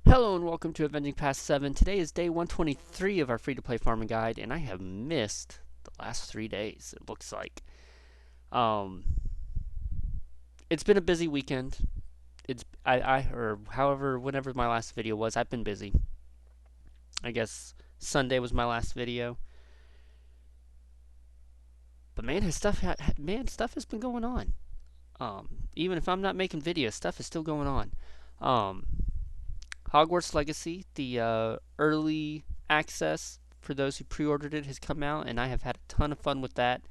Hello and welcome to Avenging Past 7. Today is day 123 of our free-to-play farming guide, and I have missed the last 3 days, it looks like. Um, it's been a busy weekend. Or however, whenever my last video was, I've been busy. I guess Sunday was my last video. But man, stuff has been going on. Even if I'm not making videos, stuff is still going on. Um, Hogwarts Legacy, the early access for those who pre-ordered it, has come out, and I have had a ton of fun with that.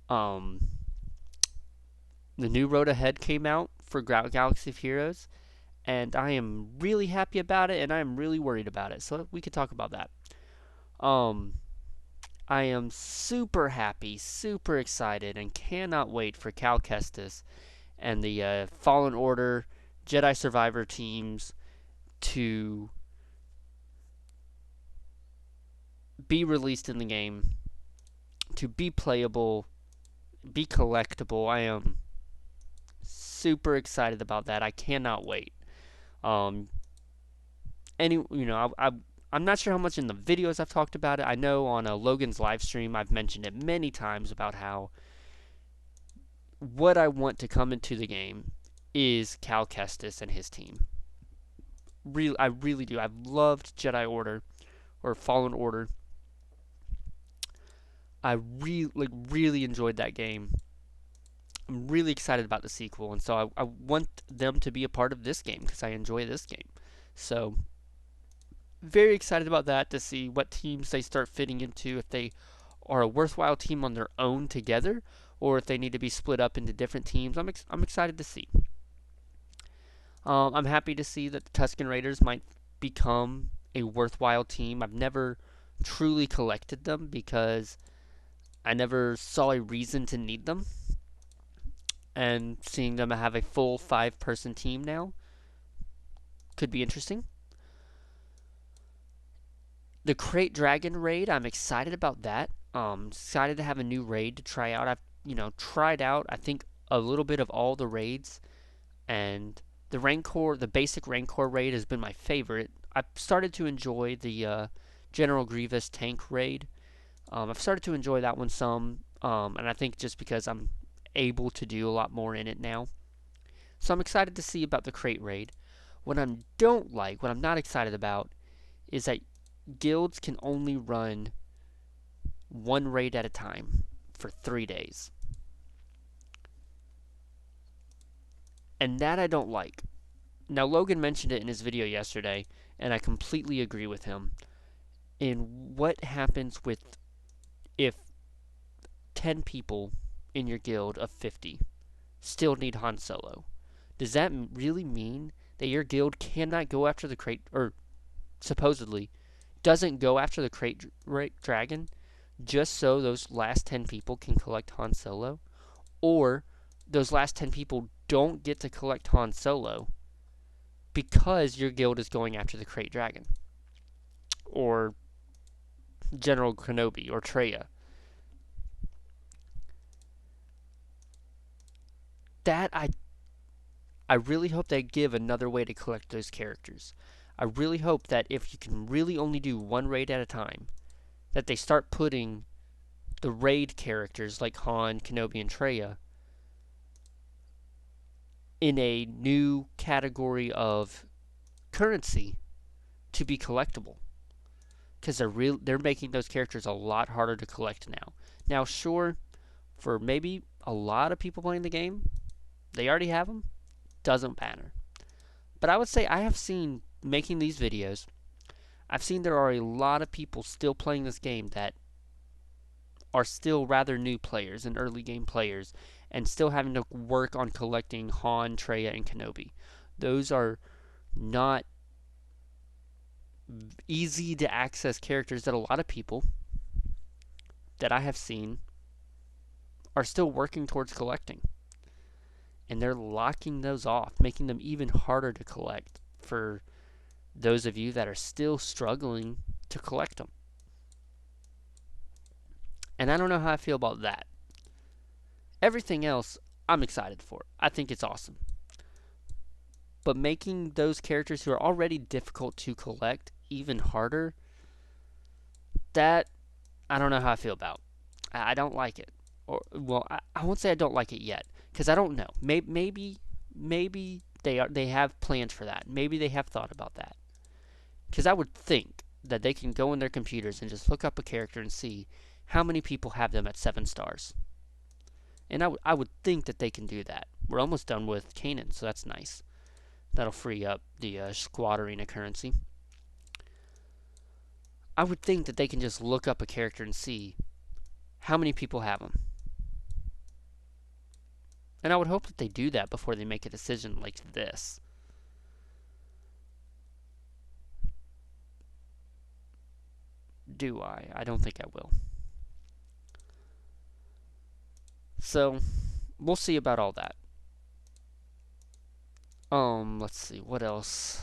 Um, the new Road Ahead came out for Galaxy of Heroes, and I am really happy about it, and I am really worried about it. So we could talk about that. Um, I am super happy, super excited, and cannot wait for Cal Kestis and the Fallen Order Jedi Survivor teams to be released in the game, to be playable, be collectible. I am super excited about that. I cannot wait. Um, I'm not sure how much in the videos I've talked about it. I know on Logan's live stream I've mentioned it many times about how what I want to come into the game is Cal Kestis and his team. I really do. I've loved Jedi Order or Fallen Order. I really enjoyed that game. I'm really excited about the sequel, and so I want them to be a part of this game because I enjoy this game. So, very excited about that, to see what teams they start fitting into, if they are a worthwhile team on their own together, or if they need to be split up into different teams. I'm excited to see. I'm happy to see that the Tusken Raiders might become a worthwhile team. I've never truly collected them because I never saw a reason to need them. And seeing them have a full 5-person team now could be interesting. The Crate Dragon raid, I'm excited about that. Excited to have a new raid to try out. I've tried out, I think, a little bit of all the raids, and the basic Rancor raid has been my favorite. I've started to enjoy the General Grievous tank raid. I've started to enjoy that one some, and I think just because I'm able to do a lot more in it now. So I'm excited to see about the crate raid. What I'm not excited about, is that guilds can only run one raid at a time for 3 days. And that I don't like. Now, Logan mentioned it in his video yesterday, and I completely agree with him. In what happens if 10 people in your guild of 50 still need Han Solo? Does that really mean that your guild cannot go after the crate, or supposedly doesn't go after the crate dragon, just so those last 10 people can collect Han Solo? Or those last 10 people don't get to collect Han Solo because your guild is going after the crate dragon, or General Kenobi, or Traya? That I really hope they give another way to collect those characters. I really hope that if you can really only do one raid at a time, that they start putting the raid characters like Han, Kenobi, and Traya in a new category of currency to be collectible. Because they're making those characters a lot harder to collect now. Now, sure, for maybe a lot of people playing the game, they already have them. Doesn't matter. But I would say I have seen, making these videos, I've seen there are a lot of people still playing this game that are still rather new players and early game players, and still having to work on collecting Han, Traya, and Kenobi. Those are not easy to access characters that a lot of people that I have seen are still working towards collecting. And they're locking those off, making them even harder to collect for those of you that are still struggling to collect them. And I don't know how I feel about that. Everything else, I'm excited for. I think it's awesome. but making those characters who are already difficult to collect even harder, that I don't know how I feel about. I don't like it. Or well, I won't say I don't like it yet because I don't know. Maybe they have plans for that. Maybe they have thought about that. Because I would think that they can go in their computers and just look up a character and see how many people have them at 7 stars. And I would think that they can do that. We're almost done with Kanan, so that's nice. That'll free up the squad arena currency. I would think that they can just look up a character and see how many people have them. And I would hope that they do that before they make a decision like this. Do I? I don't think I will. So, we'll see about all that. Let's see, what else?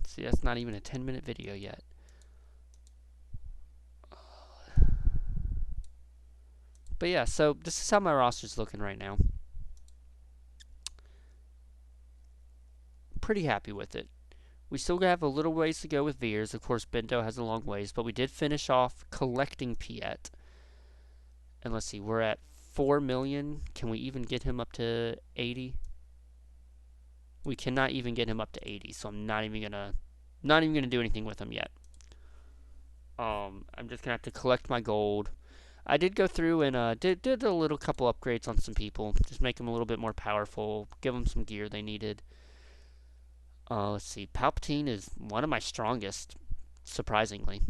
See, that's not even a 10-minute video yet. But yeah, so this is how my roster's looking right now. Pretty happy with it. We still have a little ways to go with Veers. Of course, Bento has a long ways, but we did finish off collecting Piet. And let's see, we're at 4 million. Can we even get him up to 80? We cannot even get him up to 80, so I'm not even gonna do anything with him yet. I'm just gonna have to collect my gold. I did go through and did a little couple upgrades on some people, just make them a little bit more powerful, give them some gear they needed. Let's see, Palpatine is one of my strongest, surprisingly.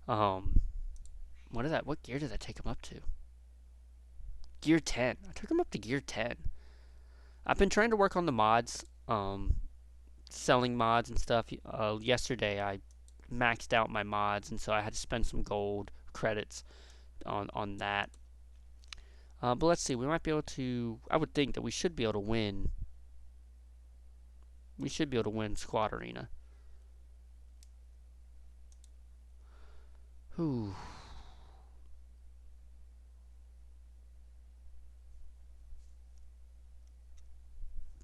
What gear did I take him up to? Gear 10. I took him up to gear 10. I've been trying to work on the mods, selling mods and stuff. Yesterday I maxed out my mods, and so I had to spend some gold credits on that. But let's see, we might be able to, I would think that we should be able to win. We should be able to win Squad Arena. Whew.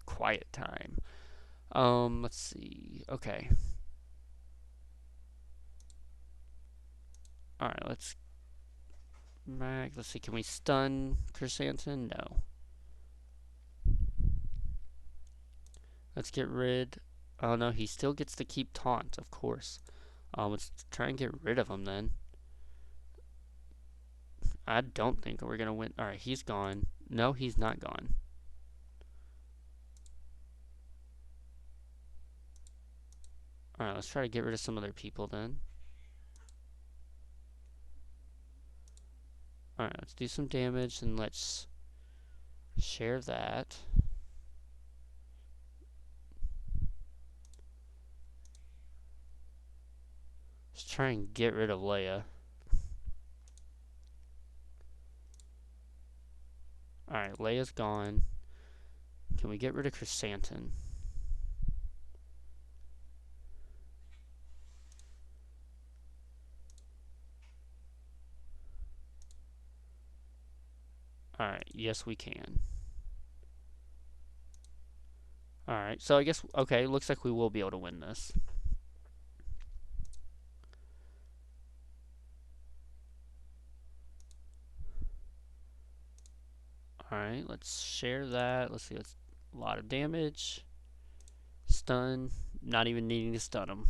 Quiet time. Let's see. Okay. Alright, let's see, can we stun Chrysanthemum? No. Let's get rid. Oh no, he still gets to keep taunt, of course. Let's try and get rid of him then. I don't think we're gonna win. Alright, he's gone. No, he's not gone. Alright, let's try to get rid of some other people then. Alright, let's do some damage and let's share that. Let's try and get rid of Leia. Alright, Leia's gone. Can we get rid of Chrysanthemum? Alright, yes we can. Alright, so I guess, okay, looks like we will be able to win this. Alright, let's share that. Let's see, that's a lot of damage. Stun, not even needing to stun him.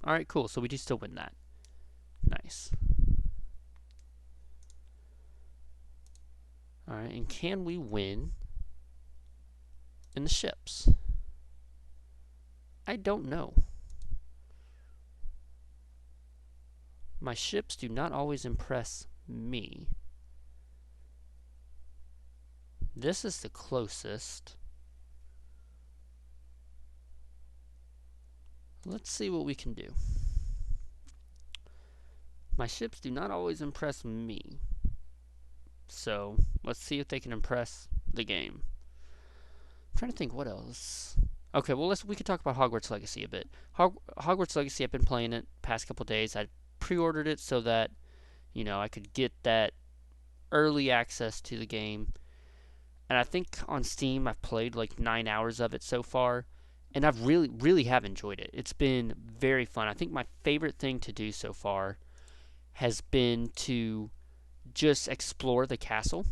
Alright, cool, so we do still win that. Nice. Alright, and can we win in the ships? I don't know. My ships do not always impress me. This is the closest. Let's see what we can do. My ships do not always impress me. So, let's see if they can impress the game. I'm trying to think what else. Okay, well we could talk about Hogwarts Legacy a bit. Hogwarts Legacy, I've been playing it past couple days. I pre-ordered it so that, you know, I could get that early access to the game. and I think on Steam I've played like 9 hours of it so far, and I've really have enjoyed it. It's been very fun. I think my favorite thing to do so far has been to just explore the castle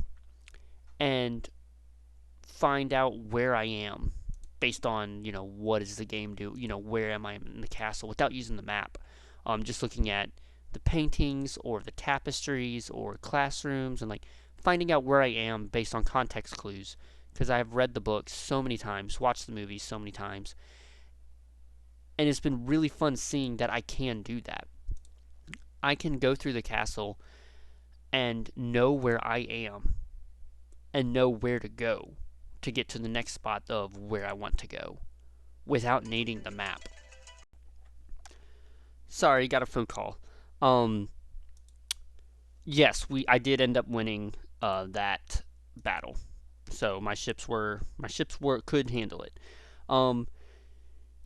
and find out where I am based on, what does the game do, where am I in the castle without using the map. Just looking at the paintings or the tapestries or classrooms and like finding out where I am based on context clues, because I have read the books so many times, watched the movies so many times, and it's been really fun seeing that I can do that. I can go through the castle and know where I am and know where to go to get to the next spot of where I want to go without needing the map. Sorry, got a phone call. Um, yes, I did end up winning that battle. So my ships were could handle it. Um,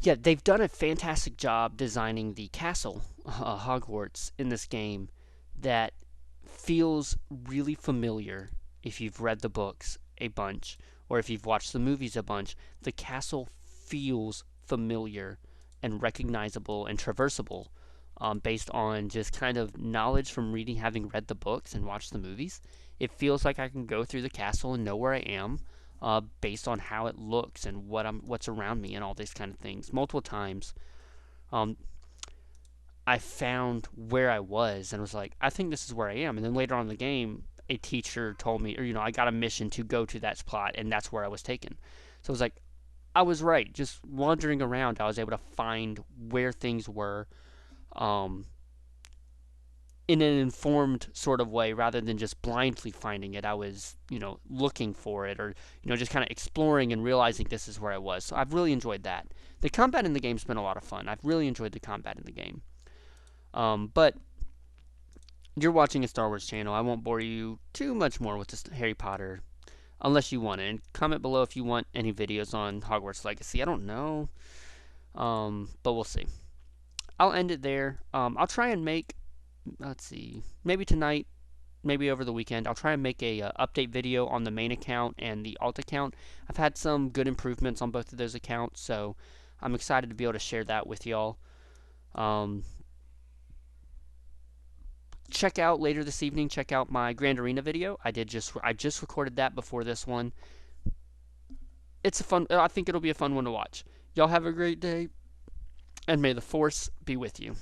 yeah, they've done a fantastic job designing the castle, Hogwarts, in this game that feels really familiar if you've read the books a bunch or if you've watched the movies a bunch. The castle feels familiar and recognizable and traversable, based on just kind of knowledge from reading, having read the books and watched the movies. It feels like I can go through the castle and know where I am, based on how it looks and what's around me and all these kind of things. Multiple times, um, I found where I was and was like, I think this is where I am. And then later on in the game, a teacher told me, or I got a mission to go to that spot, and that's where I was taken. So I was like, I was right. Just wandering around, I was able to find where things were, um, in an informed sort of way rather than just blindly finding it. I was, looking for it, or, just kind of exploring and realizing this is where I was. So I've really enjoyed that. The combat in the game's been a lot of fun. I've really enjoyed the combat in the game. But you're watching a Star Wars channel. I won't bore you too much more with this Harry Potter unless you want it. And comment below if you want any videos on Hogwarts Legacy. I don't know, but we'll see. I'll end it there. I'll try and make, let's see, maybe tonight, maybe over the weekend, I'll try and make a update video on the main account and the alt account. I've had some good improvements on both of those accounts, so I'm excited to be able to share that with y'all. Check out later this evening. Check out my Grand Arena video. I just recorded that before this one. It's a fun. I think it'll be a fun one to watch. Y'all have a great day, and may the Force be with you.